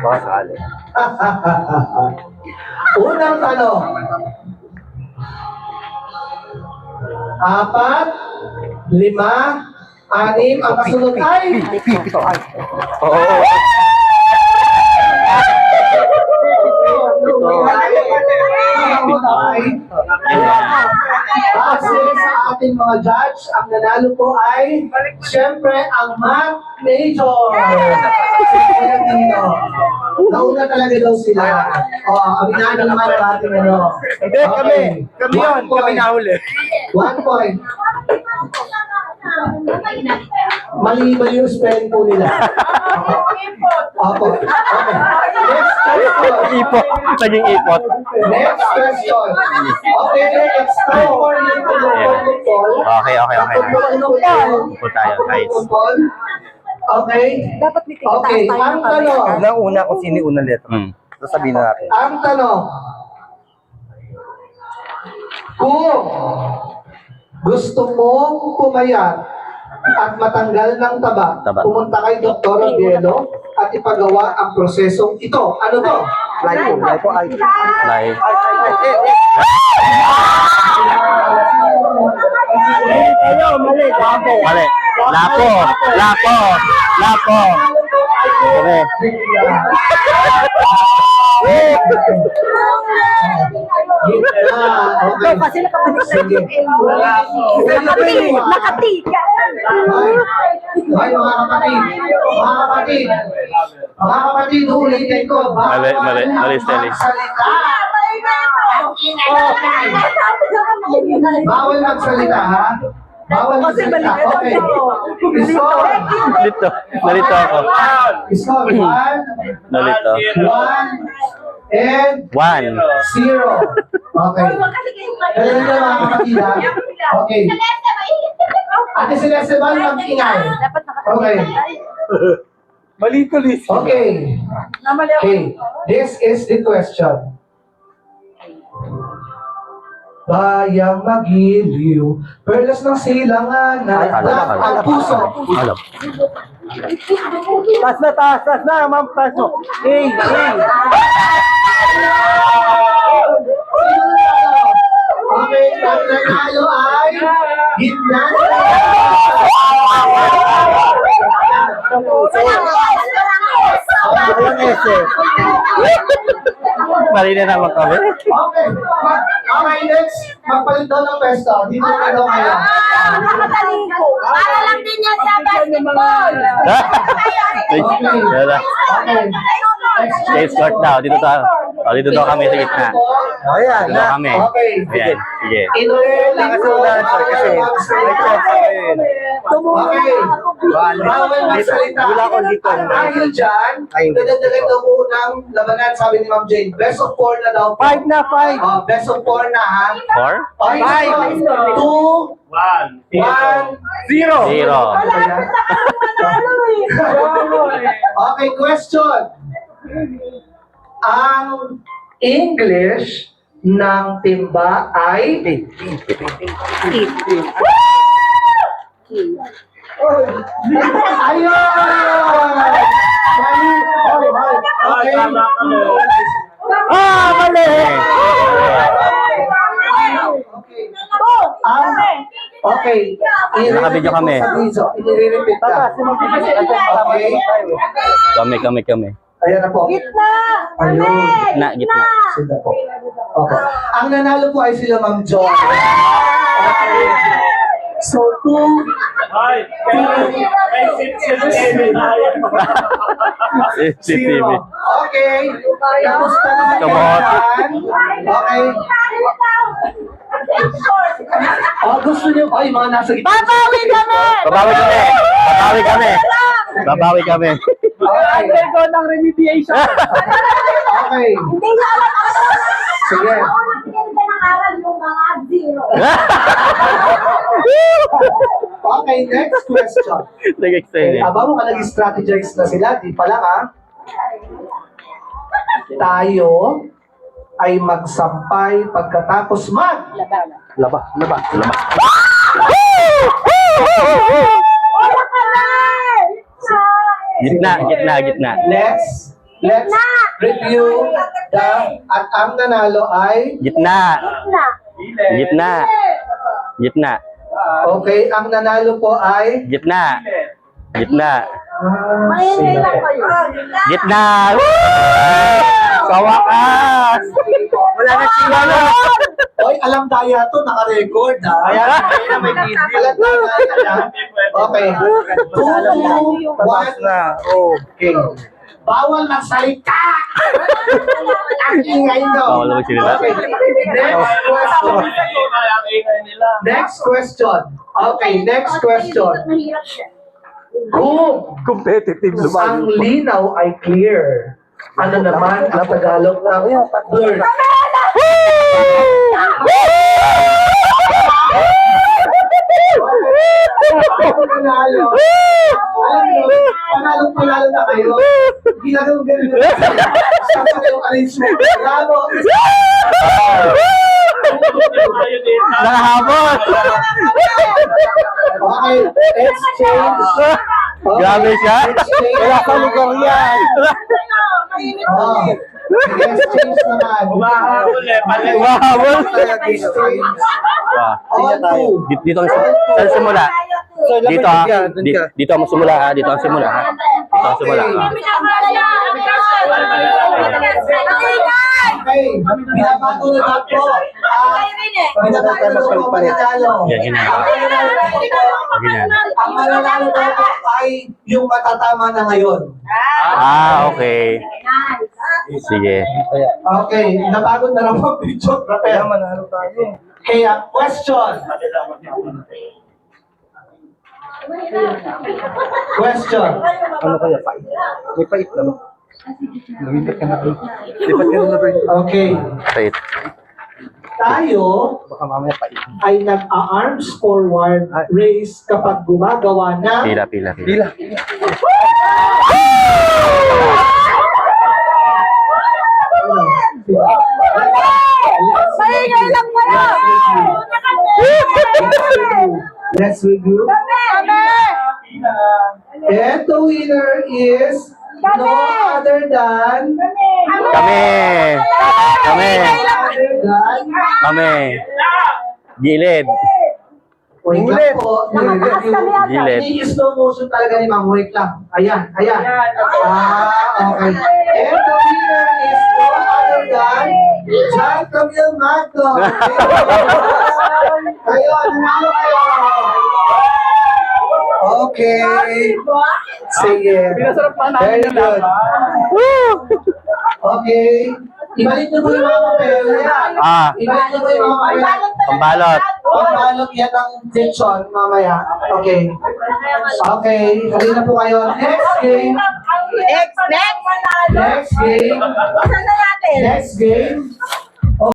Baka sakali. Unang tanong. 4, 5, 6, ang kasunod ay... Oo. Kasi sa ating mga judge, ang nanalo po ay, siyempre, ang math major. Si Kuya Tino. Nauna talaga daw sila. Aminado naman ang ating ano. Hindi, kami yun. Kami nahuli. 1 point. Mali yung spelling po nila. Opo. Okay. Next question. Ipot. Naging ipot. Next question. Okay, let's try for you to Okay. Upo tayo, guys. Okay. Dapat may tigataas Okay, tayo ang ng kamay. tanong. Unang-una kung sino yung unang letra. Sasabihin na natin. Ang tanong. Kung gusto mong pumayat at matanggal ng taba, pumunta kay Dr. Bielo at ipagawa ang prosesong ito. Ano to? Lipo ay. Live. Mali. Lapo. Mali. Okay. Kasi nakabalik sa Sige. Nakatiga. Ay, mga kapatid, ulitin ko. Mali, Stelly. Bawal magsalita, ha? Bawal magsalita. Okay. Nalito ako. Score 1, Nalito. 1, and 1. 0. Okay. Dali na mga kapatid, ha? Okay. Ate Celeste ba mag-ingay? Okay. Mali ko, Liz. Okay. Okay. This is the question. Bayang magiliw, perlas ng silanganan, ang puso. Alam. Taas na, ma'am, taas mo. Hey. Okay, ang nanalo ay gitna. Walang ese. Mali na naman kami. Okay. Okay, next. Magpalit daw ng pwesto. Dito na daw kayo. Para lang din yan sa basketball. Wala. Okay. Stage court daw. Dito daw kami sa gitna. Ayan, Dito daw kami. Okay. Ayan. Sige. Inulit Kasi wala na siya kasi may chance ako yun. Okay. Bawal magsalita. Wala akong dito. Dahil dyan, dadagdagan daw po ng labanan, sabi ni Ma'am Jane. Best of 4 na daw. 5 na, 5. Best of 4 na, ha? 4? Okay, 2, 1, 0. 0. Okay, question. Ang English ng timba ay... Ayun! Mali! Okay. Mali! Okay. Nakabidyo kami. I-repeat ka. Okay. Kami. Ayan na po. Gitna. Ayun. Gitna. Sila po. Okay. Ang nanalo po ay sila Ma'am John. Okay. So, 2, CCTV. 0. Okay. Kamusta naman kayo Kamot. dyan? Okay. Gusto niyo, ay, mga nasa gitna. Babawi kami. Babawi kami. Okay. ng remediation. Okay. Hindi niya alam ako. Sige. Pinag-aral yung mga zero. Okay, next question. Nag-explain eh. Aba mo ka nag-strategize na sila, di pa lang, ha? Tayo ay magsampay pagkatapos Laba. Wala ka na. Gitna. Let's Let's review at ang nanalo ay Gitna. Gitna. Gitna. okay, ang nanalo po ay Gitna. Gitna. Mahingi lang kayo. Gitna. Sa wakas. Wala na sila na. Oy, alam daya to, naka-record ha. Ayan na may video. Alam daya ha. Okay. 2, 1, na. Oh. okay. Bawal magsalita! Ang ingay nyo. Bawal magsalita. Okay. Next question. Okay, next question. Mahirap siya. Kung Competitive ang linaw ay clear, ano naman ang Tagalog ng blur? Panalo. Alam nyo, panalo na kayo. Hindi na ganun ganun. Saka yung arrangement. Bravo. Nakahabot. Okay, exchange. Grabe siya. Wala pa lugar yan. Oh, exchange naman. Umahabol. Exchange. Wah. All two. Dito ang saan simula? Dito ha. Dito ang simula ha. Dito ang simula ha. Dito ang simula ha. Okay, binabago na daw po. Binabago na daw po mananalo. Yan, yun na. Ganyan. Ang mananalo daw po ay yung matatama na ngayon. Ah, okay. Sige. Okay, nabago na raw po ang video. Kaya manalo tayo. Kaya, question. Question. Ano kaya? Pait. May pait na ba? Lumipat ka na rin. Lipat ka na rin. Okay, Wait. tayo Baka mamaya pait. ay nag-arms forward race kapag gumagawa ng Pila, pila, pila. Pila. Mahingi lang kayo. Let's review. And the winner is no other than Kami. Kami. other than Kami. Gilid. wait lang po. Gilid. Ini slow motion talaga ni Ma'am. Wait lang. Ayan, ayan. Okay. And the winner is no other than John Camille Magno. Kayo, nanalo kayo. Okay. Sige. Pinasarap pa Very namin good. Okay. Ibalik niyo po yung mga papel. Ah, Ibalik niyo po yung mga papel. pambalot. Pagbalot yan ng tension mamaya. Okay. Okay. Halina po kayo. Next game. Next. Next game. Saan na natin? Next game.